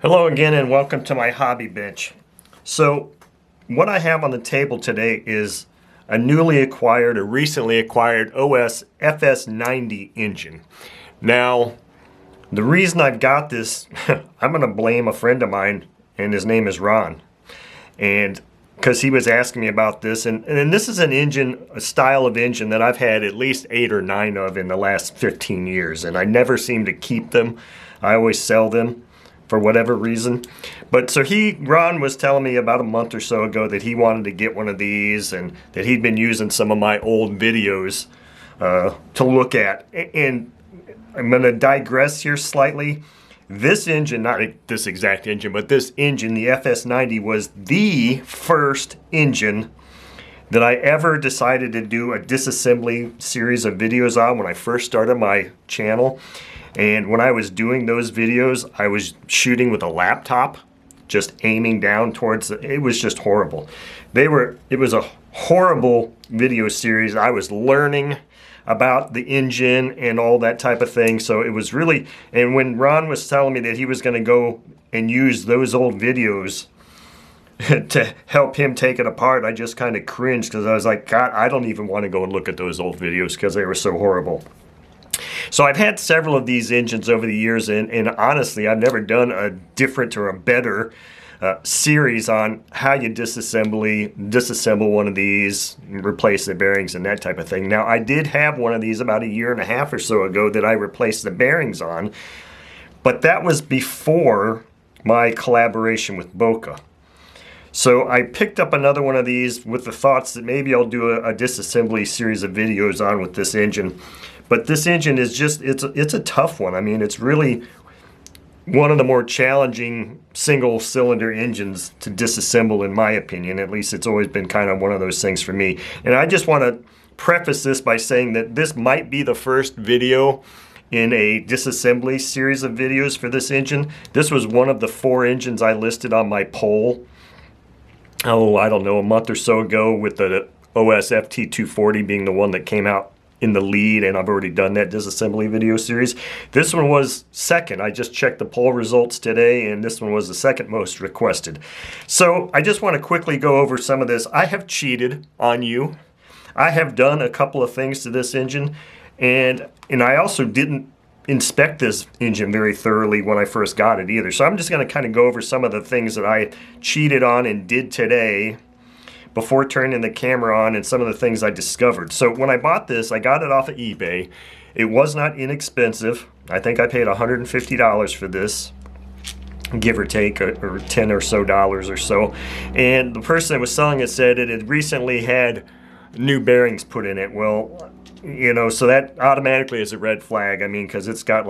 Hello again and welcome to my hobby bench. So what I have on the table today is a recently acquired OS FS90 engine. Now, the reason I've got this, I'm going to blame a friend of mine, and his name is Ron. And because he was asking me about this, and this is an engine, a style of engine that I've had at least 8 or 9 of in the last 15 years, and I never seem to keep them. I always sell them for whatever reason. But so Ron was telling me about a month or so ago that he wanted to get one of these and that he'd been using some of my old videos to look at. And I'm going to digress here slightly. This engine, not this exact engine, but this engine, the FS90, was the first engine that I ever decided to do a disassembly series of videos on when I first started my channel. And when I was doing those videos, I was shooting with a laptop, just aiming down towards it was just horrible. It was a horrible video series. I was learning about the engine and all that type of thing. So it was really, and when Ron was telling me that he was going to go and use those old videos to help him take it apart, I just kind of cringed because I was like, God, I don't even want to go and look at those old videos because they were so horrible. So I've had several of these engines over the years, and honestly, I've never done a different or a better series on how you disassemble one of these, replace the bearings and that type of thing. Now, I did have one of these about 1.5 years or so ago that I replaced the bearings on, but that was before my collaboration with Boca. So I picked up another one of these with the thoughts that maybe I'll do a disassembly series of videos on with this engine. But this engine is just, it's a tough one. I mean, it's really one of the more challenging single cylinder engines to disassemble, in my opinion. At least it's always been kind of one of those things for me. And I just want to preface this by saying that this might be the first video in a disassembly series of videos for this engine. This was one of the 4 engines I listed on my poll, I don't know, a month or so ago, with the OS FT240 being the one that came out in the lead, and I've already done that disassembly video series. This one was second. I just checked the poll results today, and this one was the second most requested. So I just want to quickly go over some of this. I have cheated on you. I have done a couple of things to this engine, and I also didn't inspect this engine very thoroughly when I first got it either. So I'm just going to kind of go over some of the things that I cheated on and did today before turning the camera on, and some of the things I discovered. So when I bought this, I got it off of eBay. It was not inexpensive. I think I paid $150 for this, give or take, or $10 or so or so. And the person that was selling it said it had recently had new bearings put in it. Well, you know, so that automatically is a red flag. I mean, because it's got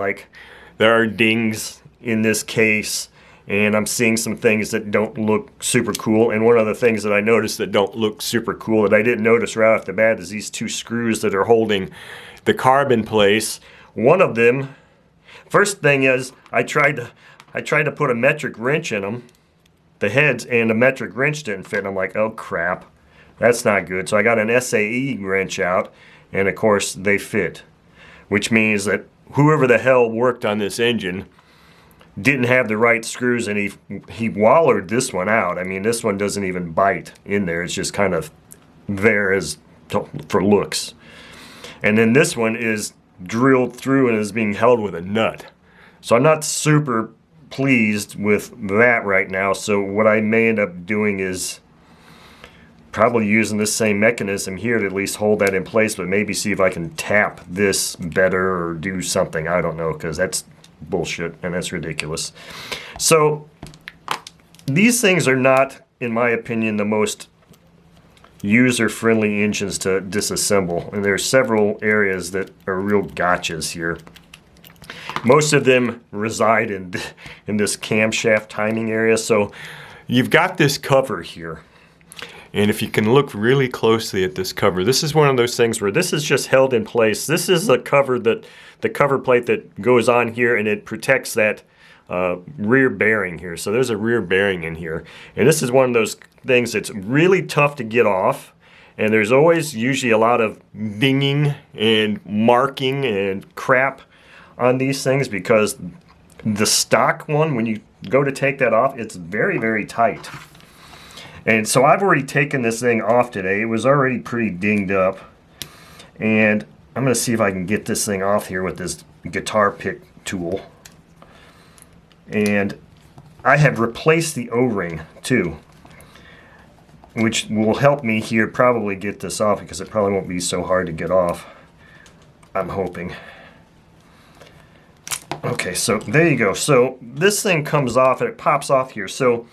there are dings in this case, and I'm seeing some things that don't look super cool. And one of the things that I noticed that don't look super cool that I didn't notice right off the bat is these 2 screws that are holding the carb in place. One of them, first thing is, I tried to put a metric wrench in them, the heads, and the metric wrench didn't fit. And I'm like, oh crap, that's not good. So I got an SAE wrench out, and of course they fit, which means that whoever the hell worked on this engine didn't have the right screws, and he wallered this one out. I mean, this one doesn't even bite in there. It's just kind of there as for looks. And then this one is drilled through and is being held with a nut. So I'm not super pleased with that right now. So what I may end up doing is probably using this same mechanism here to at least hold that in place, but maybe see if I can tap this better or do something. I don't know, because that's bullshit and that's ridiculous. So these things are not, in my opinion, the most user-friendly engines to disassemble, and there are several areas that are real gotchas here. Most of them reside in this camshaft timing area. So you've got this cover here, and if you can look really closely at this cover, this is one of those things where this is just held in place. This is the cover plate that goes on here, and it protects that rear bearing here. So there's a rear bearing in here, and this is one of those things that's really tough to get off, and there's always usually a lot of dinging and marking and crap on these things, because the stock one, when you go to take that off, it's very, very tight. And so I've already taken this thing off today. It was already pretty dinged up. And I'm going to see if I can get this thing off here with this guitar pick tool. And I have replaced the O-ring too, which will help me here probably get this off, because it probably won't be so hard to get off, I'm hoping. Okay, so there you go. So this thing comes off and it pops off here. So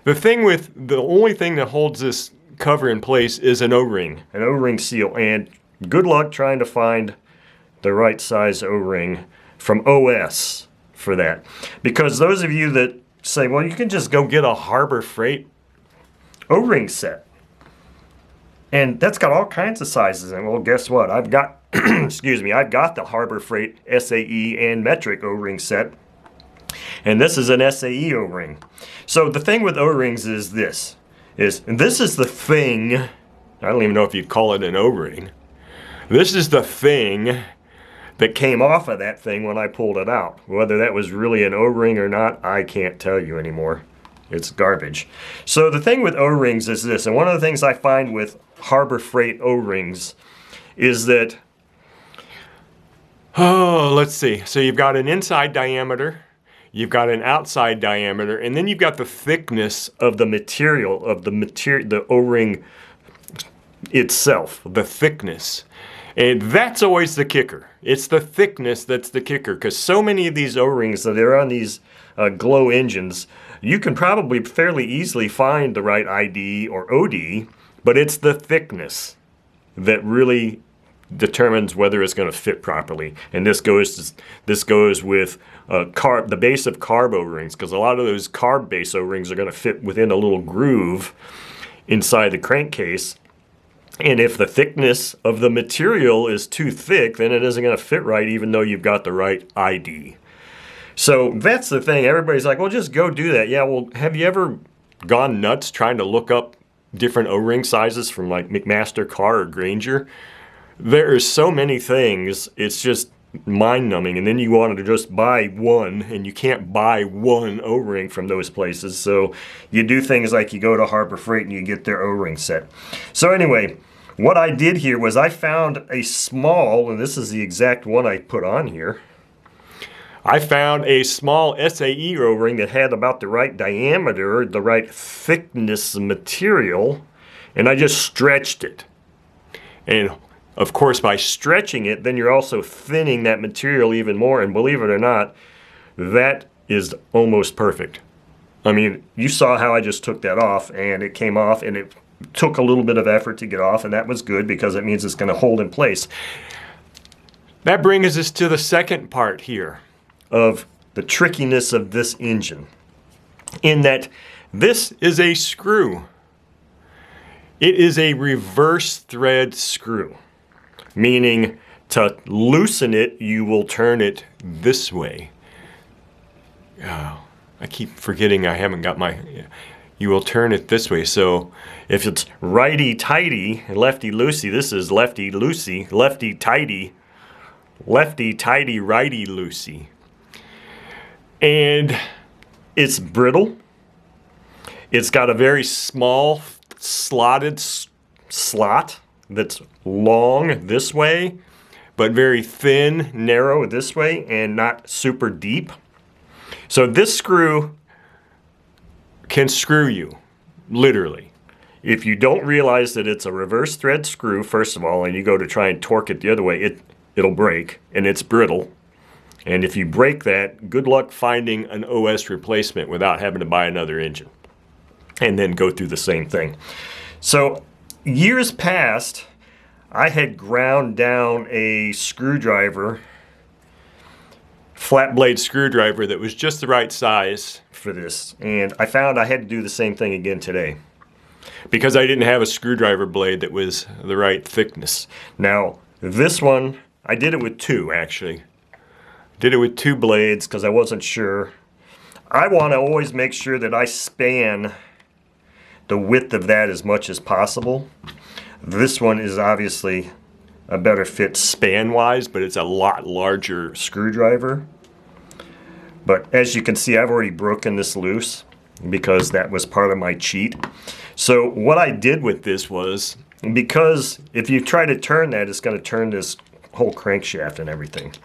the only thing that holds this cover in place is an O-ring seal. And good luck trying to find the right size O-ring from OS for that. Because those of you that say, well, you can just go get a Harbor Freight O-ring set. And that's got all kinds of sizes. And well, guess what? I've got, excuse me, I've got the Harbor Freight SAE and metric O-ring set. And this is an SAE O-ring. So the thing with O-rings is this is the thing, I don't even know if you'd call it an O-ring. This is the thing that came off of that thing when I pulled it out. Whether that was really an O-ring or not, I can't tell you anymore. It's garbage. So the thing with O-rings is this, and one of the things I find with Harbor Freight O-rings is that, oh, let's see. So you've got an inside diameter, you've got an outside diameter, and then you've got the thickness of the material, the O-ring itself, the thickness. And that's always the kicker. It's the thickness that's the kicker, because so many of these O-rings that are on these glow engines, you can probably fairly easily find the right ID or OD, but it's the thickness that really determines whether it's going to fit properly. And this goes with the base of carb O-rings, because a lot of those carb base O-rings are going to fit within a little groove inside the crankcase. And if the thickness of the material is too thick, then it isn't going to fit right, even though you've got the right ID. So that's the thing. Everybody's like, well, just go do that. Yeah, well, have you ever gone nuts trying to look up different O-ring sizes from like McMaster, Carr, or Granger? There are so many things, it's just mind-numbing. And then you want to just buy one, and you can't buy one O-ring from those places. So you do things like you go to Harbor Freight and you get their O-ring set. So anyway, what I did here was I found a small, and this is the exact one I put on here. I found a small SAE O-ring that had about the right diameter, the right thickness material, and I just stretched it. And of course, by stretching it, then you're also thinning that material even more, and believe it or not, that is almost perfect. I mean, you saw how I just took that off, and it came off, and it took a little bit of effort to get off, and that was good because it means it's going to hold in place. That brings us to the second part here of the trickiness of this engine, in that this is a screw. It is a reverse thread screw, meaning to loosen it, you will turn it this way. Oh, I keep forgetting I haven't got my... You will turn it this way. So if it's righty-tighty and lefty-loosey, this is lefty-loosey, lefty-tighty, lefty-tighty, righty-loosey. And it's brittle. It's got a very small slotted slot that's long this way, but very thin, narrow this way, and not super deep. So this screw can screw you, literally. If you don't realize that it's a reverse thread screw, first of all, and you go to try and torque it the other way, it'll break, and it's brittle. And if you break that, good luck finding an OS replacement without having to buy another engine and then go through the same thing. So years past, I had ground down a screwdriver, flat blade screwdriver that was just the right size for this. And I found I had to do the same thing again today because I didn't have a screwdriver blade that was the right thickness. Now, this one, I did it with two actually. Did it with two blades because I wasn't sure. I want to always make sure that I span the width of that as much as possible. This one is obviously a better fit span-wise, but it's a lot larger screwdriver. But as you can see, I've already broken this loose because that was part of my cheat. So what I did with this was, because if you try to turn that, it's going to turn this whole crankshaft and everything.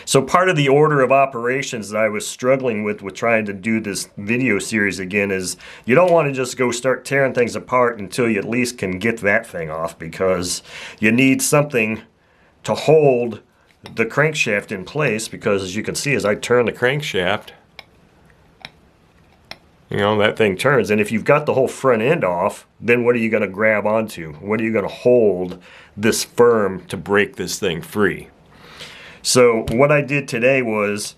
So part of the order of operations that I was struggling with trying to do this video series again is you don't want to just go start tearing things apart until you at least can get that thing off, because you need something to hold the crankshaft in place, because as you can see, as I turn the crankshaft, you know, that thing turns. And if you've got the whole front end off, then what are you going to grab onto? What are you going to hold this firm to break this thing free? So what I did today was,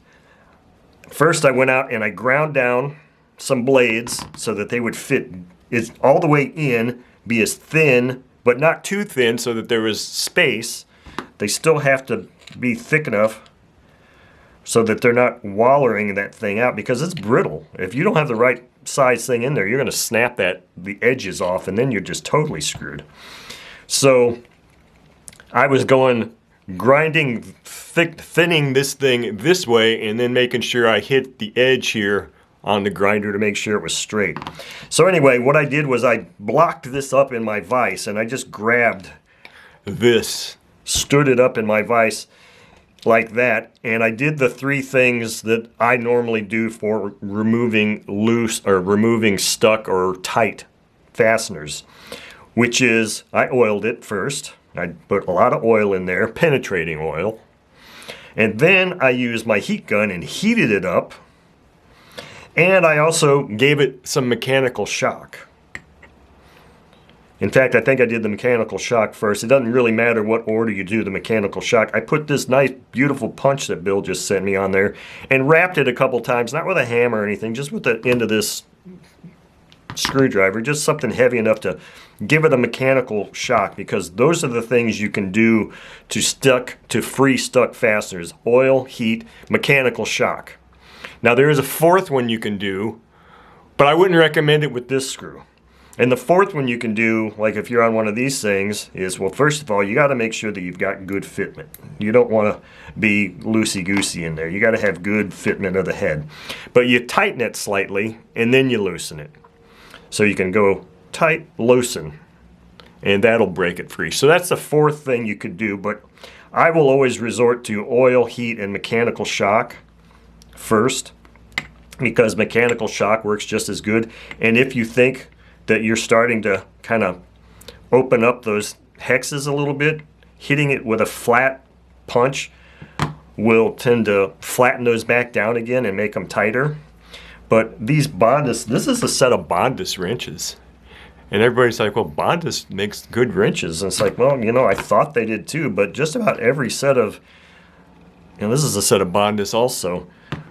first I went out and I ground down some blades so that they would fit all the way in, be as thin, but not too thin so that there was space. They still have to be thick enough so that they're not wallering that thing out, because it's brittle. If you don't have the right size thing in there, you're going to snap the edges off, and then you're just totally screwed. So I was grinding, thinning this thing this way, and then making sure I hit the edge here on the grinder to make sure it was straight. So anyway, what I did was I blocked this up in my vise, and I just grabbed this, stood it up in my vise like that, and I did the three things that I normally do for removing loose or removing stuck or tight fasteners, which is I oiled it first. I put a lot of oil in there, penetrating oil, and then I used my heat gun and heated it up, and I also gave it some mechanical shock. In fact, I think I did the mechanical shock first. It doesn't really matter what order you do the mechanical shock. I put this nice, beautiful punch that Bill just sent me on there and wrapped it a couple times, not with a hammer or anything, just with the end of this screwdriver, just something heavy enough to give it a mechanical shock, because those are the things you can do to free stuck fasteners: oil, heat, mechanical shock. Now there is a fourth one you can do, but I wouldn't recommend it with this screw. And the fourth one you can do, like if you're on one of these things, is, well, first of all, you got to make sure that you've got good fitment. You don't want to be loosey-goosey in there. You got to have good fitment of the head. But you tighten it slightly, and then you loosen it. So you can go tight, loosen, and that'll break it free. So that's the fourth thing you could do, but I will always resort to oil, heat, and mechanical shock first, because mechanical shock works just as good. And if you think that you're starting to kind of open up those hexes a little bit, hitting it with a flat punch will tend to flatten those back down again and make them tighter. But these Bondus, this is a set of Bondus wrenches. And everybody's like, well, Bondus makes good wrenches. And it's like, well, you know, I thought they did too, but just about every set of, and this is a set of Bondus also,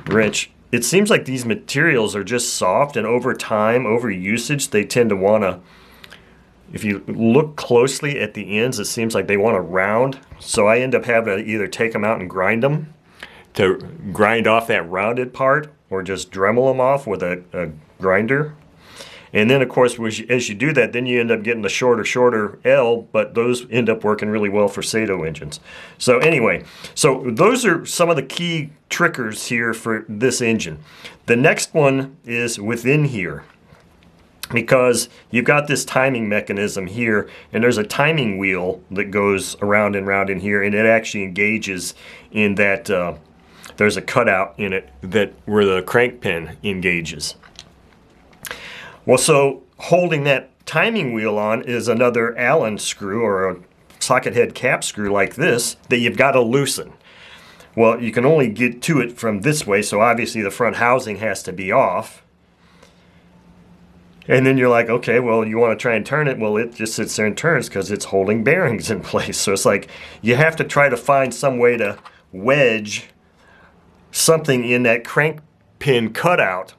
wrench, it seems like these materials are just soft, and over time, over usage, they tend to want to, if you look closely at the ends, it seems like they want to round. So I end up having to either take them out and grind them to grind off that rounded part, or just Dremel them off with a grinder. And then, of course, as you do that, then you end up getting the shorter L, but those end up working really well for Sato engines. So anyway, so those are some of the key triggers here for this engine. The next one is within here, because you've got this timing mechanism here, and there's a timing wheel that goes around and round in here, and it actually engages in that, there's a cutout in it where the crank pin engages. Well, so holding that timing wheel on is another Allen screw, or a socket head cap screw like this, that you've got to loosen. Well, you can only get to it from this way, so obviously the front housing has to be off. And then you're like, okay, well, you want to try and turn it. Well, it just sits there and turns because it's holding bearings in place. So it's like you have to try to find some way to wedge something in that crank pin cutout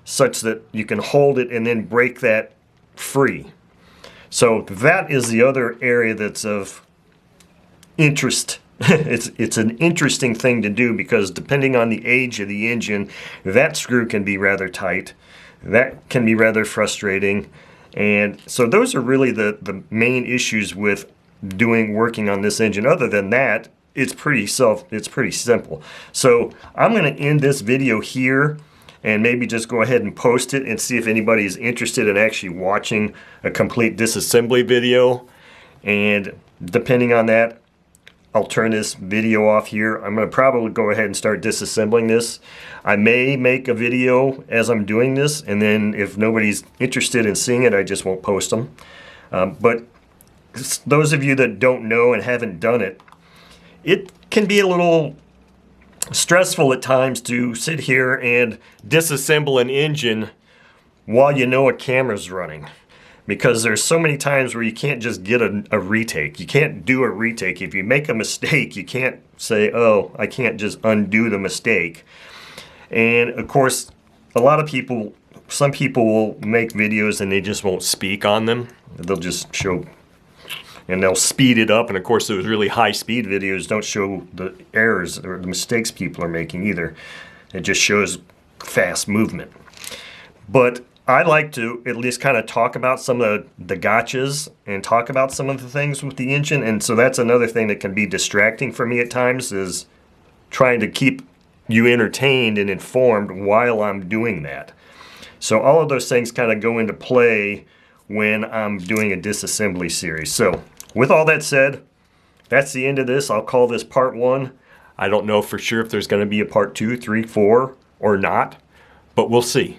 such that you can hold it and then break that free. So that is the other area that's of interest. It's an interesting thing to do, because depending on the age of the engine, that screw can be rather tight. That can be rather frustrating. And so those are really the main issues with working on this engine. Other than that, it's pretty simple. So I'm going to end this video here and maybe just go ahead and post it and see if anybody is interested in actually watching a complete disassembly video. And depending on that, I'll turn this video off here. I'm going to probably go ahead and start disassembling this. I may make a video as I'm doing this, and then if nobody's interested in seeing it, I just won't post them. But those of you that don't know and haven't done it, it can be a little stressful at times to sit here and disassemble an engine while you know a camera's running. Because there's so many times where you can't just get a retake. You can't do a retake. If you make a mistake, you can't say, oh, I can't just undo the mistake. And of course, a lot of people, some people will make videos and they just won't speak on them. They'll just show, and they'll speed it up. And of course, those really high speed videos don't show the errors or the mistakes people are making either. It just shows fast movement. But I like to at least kind of talk about some of the gotchas and talk about some of the things with the engine. And so that's another thing that can be distracting for me at times, is trying to keep you entertained and informed while I'm doing that. So all of those things kind of go into play when I'm doing a disassembly series. So with all that said, that's the end of this. I'll call this part 1. I don't know for sure if there's going to be a part 2, 3, 4 or not, but we'll see.